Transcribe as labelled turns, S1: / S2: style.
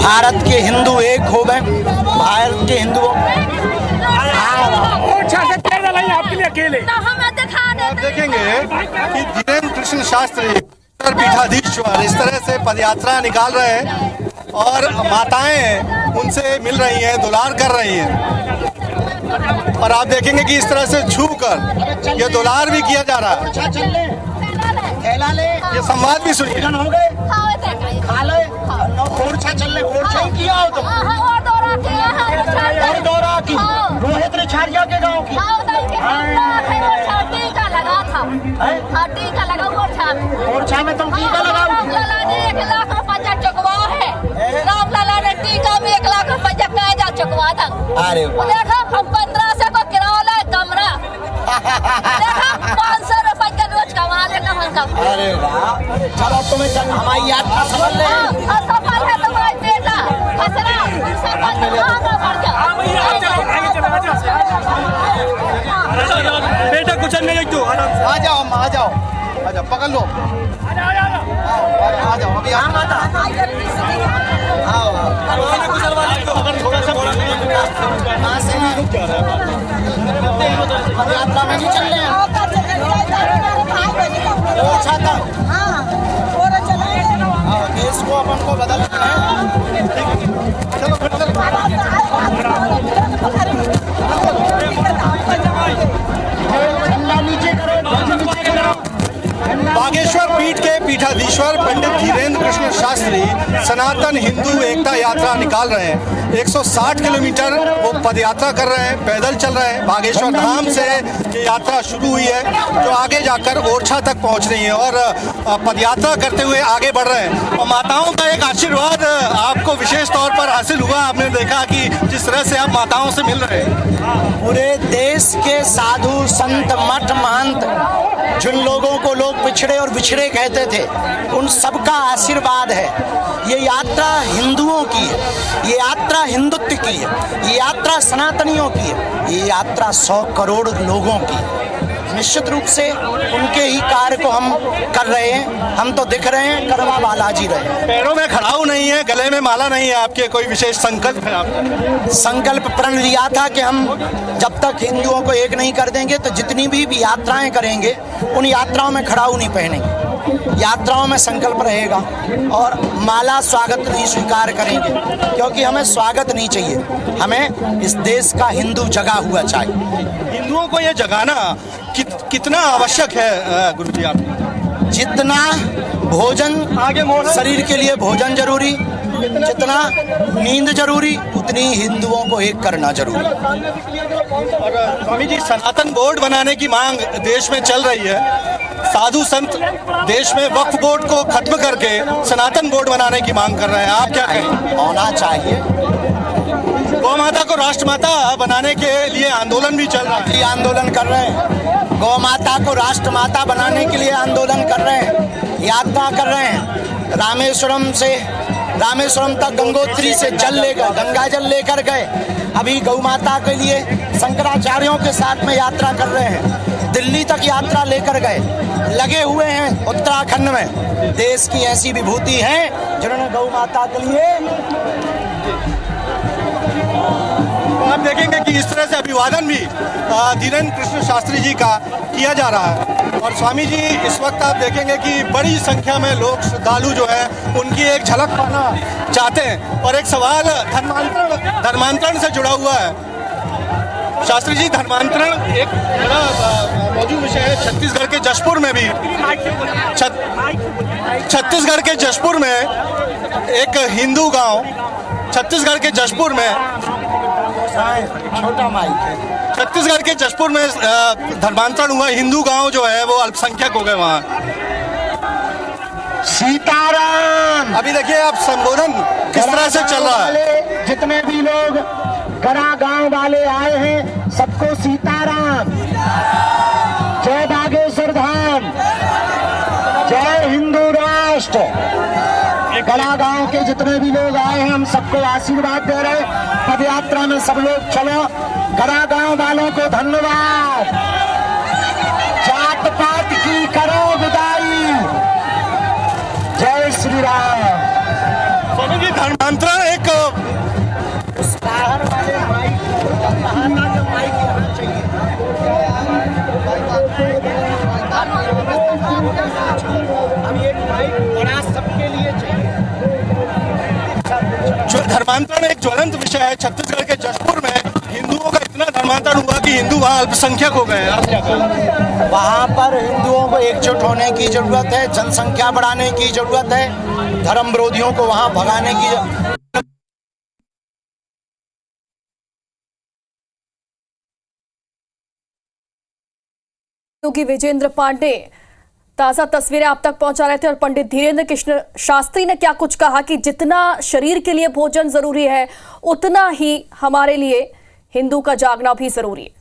S1: भारत के हिंदू एक हो गए। भारत के हिंदुओं
S2: आपके लिए अकेले
S3: आप देखेंगे कि धीरेन्द्र कृष्ण शास्त्री पीठाधीश्वर इस तरह से पदयात्रा निकाल रहे हैं और माताएं उनसे मिल रही हैं, दुलार कर रही हैं। और आप देखेंगे कि इस तरह से छू कर ये दुलार भी किया जा रहा है। ये संवाद भी सुनिए।
S4: रोहित रिछाड़िया के गाँव की टीका लगा था। टीका लगा ओरछा में तुम टीका लगाओ। रामलला ने 1 लाख रुपया चुकवा है। रामलला ने टीका में 1 लाख रुपया कायदा चुकवा था।
S1: अरे
S4: देखा हम 1500 को किराया कमरा देखा 500 रुपया रोज कमा लेना हमका।
S1: अरे वाह, चलो तुम्हें हमारी यात्रा सफल है।
S4: सफल है तुम्हारी बेटा खसरा सफल
S2: बेटा कुछ नहीं तू
S3: आ जाओ अम्मा, आ जाओ, आ जाओ, पकड़ लो, आ जाओ अभी आ माता।
S1: यात्रा में नहीं चल रहे हैं। अच्छा था देश को अपन को बदलना है।
S3: बागेश्वर पीठ के पीठाधीश्वर पंडित धीरेन्द्र कृष्ण शास्त्री सनातन हिंदू एकता यात्रा निकाल रहे हैं। 160 किलोमीटर वो पदयात्रा कर रहे हैं, पैदल चल रहे हैं। बागेश्वर धाम से ये यात्रा शुरू हुई है जो आगे जाकर ओरछा तक पहुंच रही है और पदयात्रा करते हुए आगे बढ़ रहे हैं। और माताओं का एक आशीर्वाद आपको विशेष तौर पर हासिल हुआ। आपने देखा कि जिस तरह से आप माताओं से मिल रहे हैं।
S1: पूरे देश के साधु संत मठ महंत जिन लोगों को लोग पिछड़े और बिछड़े कहते थे, उन सबका आशीर्वाद है। ये यात्रा हिंदुओं की है, ये यात्रा हिंदुत्व की है, ये यात्रा सनातनियों की है, ये यात्रा 100 करोड़ लोगों की है। निश्चित रूप से उनके ही कार्य को हम कर रहे हैं। हम तो दिख रहे हैं, करवा बालाजी रहे।
S3: पैरों में खड़ाऊ नहीं है, गले में माला नहीं है, आपके कोई विशेष संकल्प है? आपका
S1: संकल्प प्रण लिया था कि हम जब तक हिंदुओं को एक नहीं कर देंगे तो जितनी भी यात्राएं करेंगे उन यात्राओं में खड़ाऊ नहीं पहनेंगे। यात्राओं में संकल्प रहेगा और माला स्वागत नहीं स्वीकार करेंगे, क्योंकि हमें स्वागत नहीं चाहिए, हमें इस देश का हिंदू जगा हुआ चाहिए।
S3: हिंदुओं को ये जगाना कितना आवश्यक है गुरु जी? आप
S1: जितना भोजन शरीर के लिए भोजन जरूरी, जितना नींद जरूरी, उतनी हिंदुओं को एक करना जरूरी।
S3: और स्वामी जी, सनातन बोर्ड बनाने की मांग देश में चल रही है। साधु संत देश में वक्फ बोर्ड को खत्म करके सनातन बोर्ड बनाने की मांग कर रहे हैं। आप क्या कहें?
S1: होना चाहिए।
S3: गौ माता को राष्ट्रमाता बनाने के लिए आंदोलन भी चल रहा है।
S1: ये आंदोलन कर रहे हैं, गौ माता को राष्ट्रमाता बनाने के लिए आंदोलन कर रहे हैं, यात्रा कर रहे हैं। रामेश्वरम तक गंगोत्री से जल लेकर, गंगा जल लेकर गए। अभी गौ माता के लिए शंकराचार्यों के साथ में यात्रा कर रहे हैं। दिल्ली तक यात्रा लेकर गए, लगे हुए हैं उत्तराखंड में। देश की ऐसी विभूति हैं जिन्होंने गौ माता के लिए।
S3: आप देखेंगे कि इस तरह से अभिवादन भी धीरेन्द्र कृष्ण शास्त्री जी का किया जा रहा है। और स्वामी जी, इस वक्त आप देखेंगे कि बड़ी संख्या में लोग श्रद्धालु जो है उनकी एक झलक पाना चाहते हैं। और एक सवाल धर्मांतरण से जुड़ा हुआ है। शास्त्री जी, धर्मांतरण एक बड़ा मौजूद विषय है। छत्तीसगढ़ के जशपुर में भी छत्तीसगढ़ के जशपुर में एक हिंदू गांव, छत्तीसगढ़ के जशपुर में
S1: छोटा माइक है।
S3: छत्तीसगढ़ के जशपुर में धर्मांतरण हुआ। हिंदू गांव जो है वो अल्पसंख्यक हो गए वहाँ।
S1: सीताराम।
S3: अभी देखिए आप संबोधन किस तरह से चल रहा है।
S1: जितने भी लोग गरा गांव वाले आए हैं सबको सीताराम। जय बागेश्वर धाम, जय हिंदू राष्ट्र। गला गांव के जितने भी लोग आए हैं हम सबको आशीर्वाद दे रहे हैं। पद यात्रा में सब लोग चलो। गला गांव वालों को धन्यवाद। जात पात की करो विदाई। जय श्री राम।
S3: स्वामी जी, धर्मांतरण एक
S1: उस बाहर वाले माइक को कहा था कि माइक यहाँ चाहिए। अब एक माइक बड़ा सबके लिए चाहिए।
S3: जो धर्मांतरण एक ज्वलंत विषय है। छत्तीसगढ़ के जशपुर में हिंदुओं का इतना धर्मांतरण हुआ कि हिंदू वहाँ अल्पसंख्यक हो गए। आप क्या कहें?
S1: वहाँ पर हिंदुओं को एकजुट होने की जरूरत है, जनसंख्या बढ़ाने की जरूरत है, धर्म विरोधियों को वहाँ भगाने की।
S5: योगी विजेंद्र पांडे ताजा तस्वीरें आप तक पहुंचा रहे थे और पंडित धीरेन्द्र कृष्ण शास्त्री ने क्या कुछ कहा कि जितना शरीर के लिए भोजन जरूरी है उतना ही हमारे लिए हिंदू का जागना भी जरूरी है।